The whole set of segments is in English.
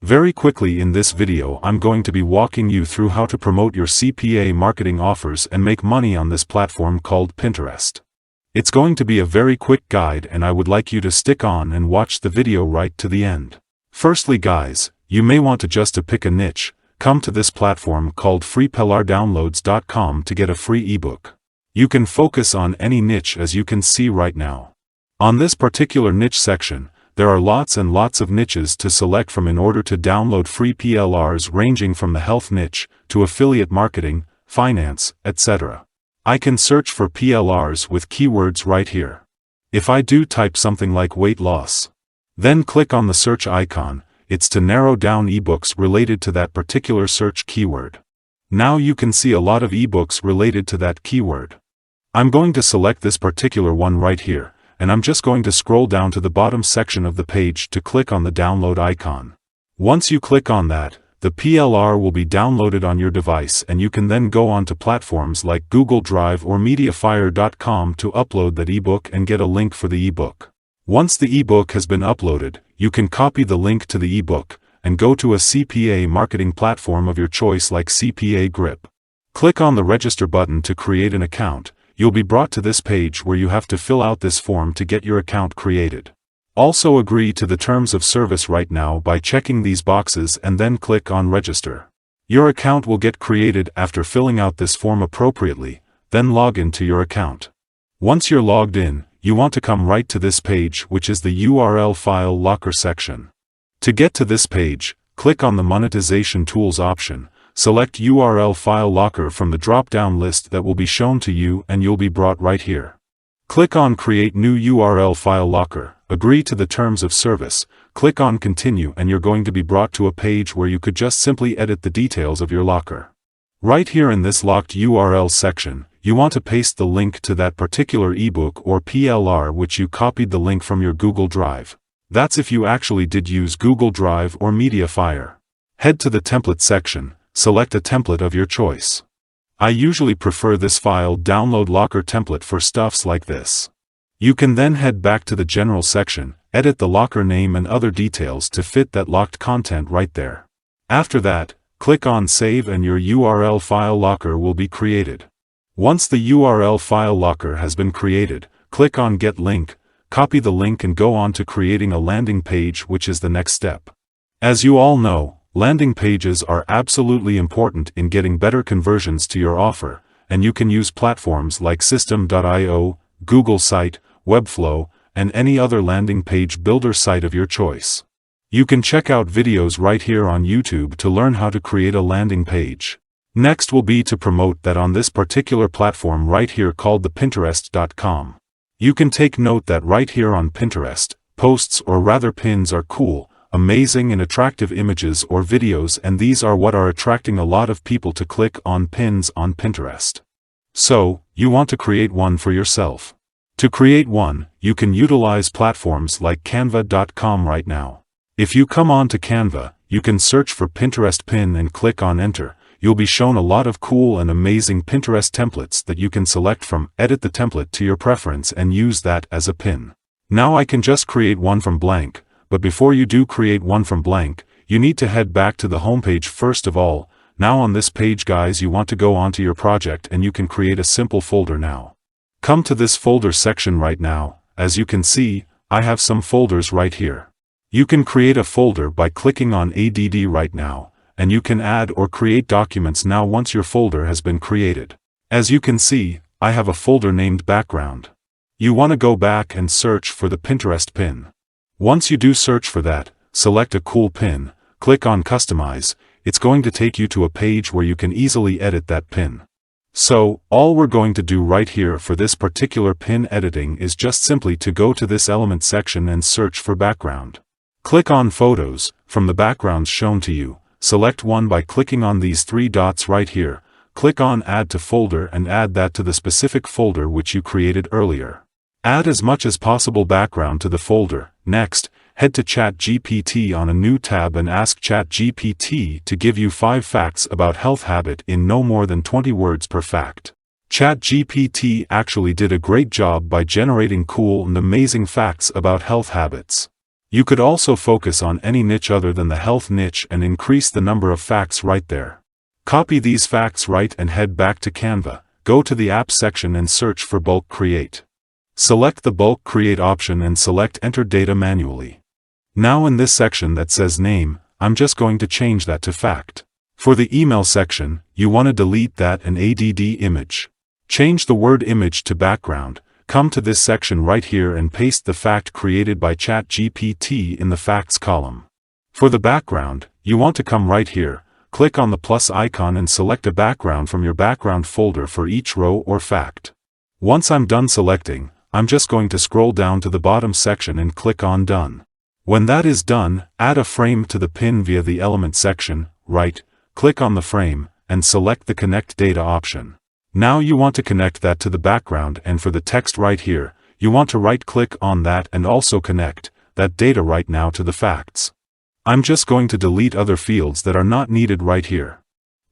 Very quickly in this video I'm going to be walking you through how to promote your CPA marketing offers and make money on this platform called Pinterest. It's going to be a very quick guide and I would like you to stick on and watch the video right to the end. Firstly guys, you may want to pick a niche, come to this platform called freepellardownloads.com to get a free ebook. You can focus on any niche as you can see right now. On this particular niche section, there are lots and lots of niches to select from in order to download free PLRs ranging from the health niche, to affiliate marketing, finance, etc. I can search for PLRs with keywords right here. If I do type something like weight loss, then click on the search icon, it's to narrow down ebooks related to that particular search keyword. Now you can see a lot of ebooks related to that keyword. I'm going to select this particular one right here, and I'm just going to scroll down to the bottom section of the page to click on the download icon. Once you click on that, the PLR will be downloaded on your device and you can then go on to platforms like Google Drive or Mediafire.com to upload that ebook and get a link for the ebook. Once the ebook has been uploaded, you can copy the link to the ebook and go to a CPA marketing platform of your choice like CPA Grip. Click on the register button to create an account. You'll be brought to this page where you have to fill out this form to get your account created. Also agree to the terms of service right now by checking these boxes and then click on register. Your account will get created after filling out this form appropriately, then log into your account. Once you're logged in, you want to come right to this page which is the URL file locker section. To get to this page, click on the monetization tools option. Select URL file locker from the drop-down list that will be shown to you and you'll be brought right here. Click on create new URL file locker, agree to the terms of service, click on continue and you're going to be brought to a page where you could just simply edit the details of your locker. Right here in this locked URL section, you want to paste the link to that particular ebook or PLR which you copied the link from your Google Drive. That's if you actually did use Google Drive or Mediafire. Head to the template section. Select a template of your choice. I usually prefer this file download locker template for stuffs like this. You can then head back to the general section, edit the locker name and other details to fit that locked content right there. After that, click on save and your URL file locker will be created. Once the URL file locker has been created, click on get link, copy the link and go on to creating a landing page which is the next step. As you all know, landing pages are absolutely important in getting better conversions to your offer, and you can use platforms like System.io, Google Site, Webflow, and any other landing page builder site of your choice. You can check out videos right here on YouTube to learn how to create a landing page. Next will be to promote that on this particular platform right here called the Pinterest.com. You can take note that right here on Pinterest, posts or rather pins are cool, amazing and attractive images or videos and these are what are attracting a lot of people to click on pins on Pinterest. So, you want to create one for yourself. To create one, you can utilize platforms like Canva.com right now. If you come on to Canva, you can search for Pinterest pin and click on enter. You'll be shown a lot of cool and amazing Pinterest templates that you can select from, edit the template to your preference and use that as a pin. Now I can just create one from blank. But before you do create one from blank, you need to head back to the homepage first of all. Now on this page guys you want to go onto your project and you can create a simple folder now. Come to this folder section right now. As you can see, I have some folders right here. You can create a folder by clicking on ADD right now, and you can add or create documents now once your folder has been created. As you can see, I have a folder named background. You want to go back and search for the Pinterest pin. Once you do search for that, select a cool pin, click on Customize, it's going to take you to a page where you can easily edit that pin. So, all we're going to do right here for this particular pin editing is just simply to go to this element section and search for background. Click on Photos, from the backgrounds shown to you, select one by clicking on these three dots right here, click on Add to Folder and add that to the specific folder which you created earlier. Add as much as possible background to the folder. Next, head to ChatGPT on a new tab and ask ChatGPT to give you 5 facts about health habit in no more than 20 words per fact. ChatGPT actually did a great job by generating cool and amazing facts about health habits. You could also focus on any niche other than the health niche and increase the number of facts right there. Copy these facts right and head back to Canva, go to the Apps section and search for Bulk Create. Select the Bulk Create option and select Enter Data manually. Now in this section that says Name, I'm just going to change that to Fact. For the email section, you want to delete that and add image. Change the word image to background. Come to this section right here and paste the fact created by ChatGPT in the facts column. For the background, you want to come right here, click on the plus icon and select a background from your background folder for each row or fact. Once I'm done selecting, I'm just going to scroll down to the bottom section and click on Done. When that is done, add a frame to the pin via the Element section, right, click on the frame, and select the Connect Data option. Now you want to connect that to the background, and for the text right here, you want to right-click on that and also connect that data right now to the facts. I'm just going to delete other fields that are not needed right here.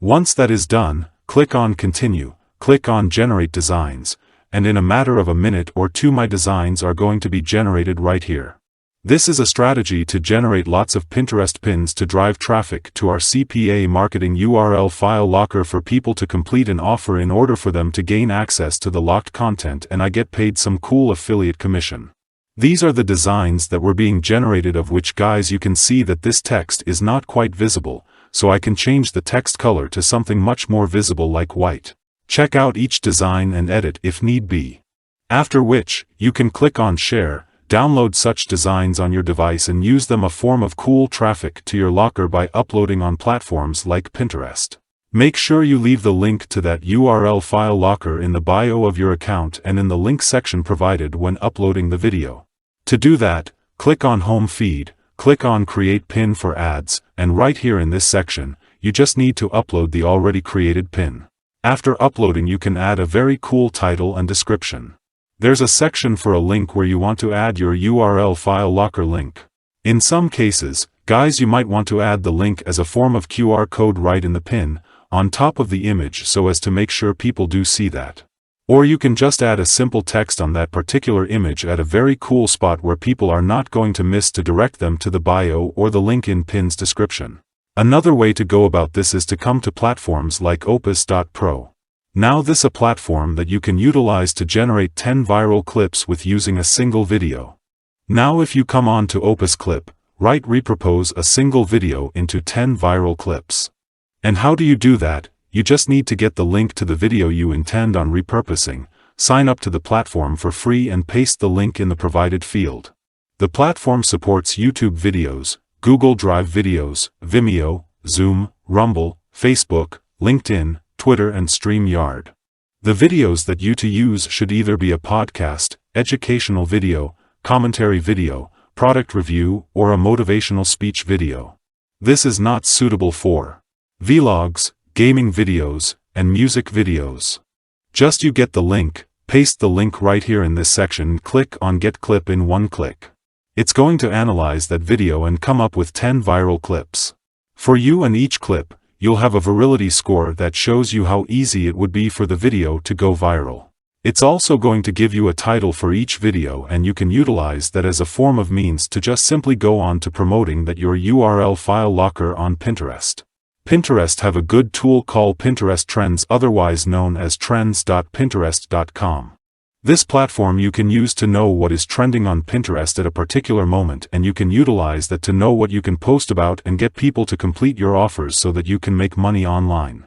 Once that is done, click on Continue, click on Generate Designs, and in a matter of a minute or two my designs are going to be generated right here. This is a strategy to generate lots of Pinterest pins to drive traffic to our CPA marketing URL file locker for people to complete an offer in order for them to gain access to the locked content, and I get paid some cool affiliate commission. These are the designs that were being generated, of which, guys, you can see that this text is not quite visible, so I can change the text color to something much more visible like white. Check out each design and edit if need be. After which, you can click on Share, download such designs on your device and use them a form of cool traffic to your locker by uploading on platforms like Pinterest. Make sure you leave the link to that URL file locker in the bio of your account and in the link section provided when uploading the video. To do that, click on Home Feed, click on Create Pin for Ads, and right here in this section, you just need to upload the already created pin. After uploading, you can add a very cool title and description. There's a section for a link where you want to add your URL file locker link. In some cases, guys, you might want to add the link as a form of QR code right in the pin, on top of the image, so as to make sure people do see that. Or you can just add a simple text on that particular image at a very cool spot where people are not going to miss to direct them to the bio or the link in pin's description. Another way to go about this is to come to platforms like Opus.pro. Now this is a platform that you can utilize to generate 10 viral clips with using a single video. Now if you come on to Opus Clip, right, repropose a single video into 10 viral clips. And how do you do that? You just need to get the link to the video you intend on repurposing, sign up to the platform for free and paste the link in the provided field. The platform supports YouTube videos, Google Drive videos, Vimeo, Zoom, Rumble, Facebook, LinkedIn, Twitter and StreamYard. The videos that you to use should either be a podcast, educational video, commentary video, product review, or a motivational speech video. This is not suitable for vlogs, gaming videos, and music videos. Just you get the link, paste the link right here in this section and click on Get Clip in one click. It's going to analyze that video and come up with 10 viral clips. For you and each clip, you'll have a virality score that shows you how easy it would be for the video to go viral. It's also going to give you a title for each video, and you can utilize that as a form of means to just simply go on to promoting that your URL file locker on Pinterest. Pinterest have a good tool called Pinterest Trends, otherwise known as trends.pinterest.com. This platform you can use to know what is trending on Pinterest at a particular moment, and you can utilize that to know what you can post about and get people to complete your offers so that you can make money online.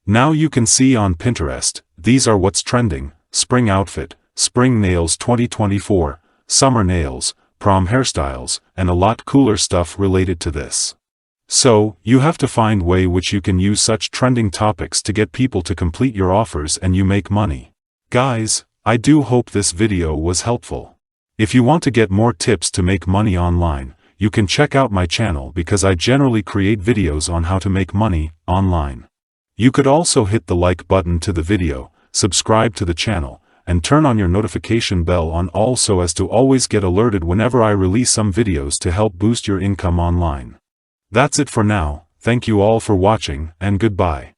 Now you can see on Pinterest, these are what's trending: spring outfit, spring nails 2024, summer nails, prom hairstyles, and a lot cooler stuff related to this. So, you have to find way which you can use such trending topics to get people to complete your offers and you make money. Guys, I do hope this video was helpful. If you want to get more tips to make money online, you can check out my channel because I generally create videos on how to make money online. You could also hit the like button to the video, subscribe to the channel, and turn on your notification bell on all so as to always get alerted whenever I release some videos to help boost your income online. That's it for now. Thank you all for watching, and goodbye.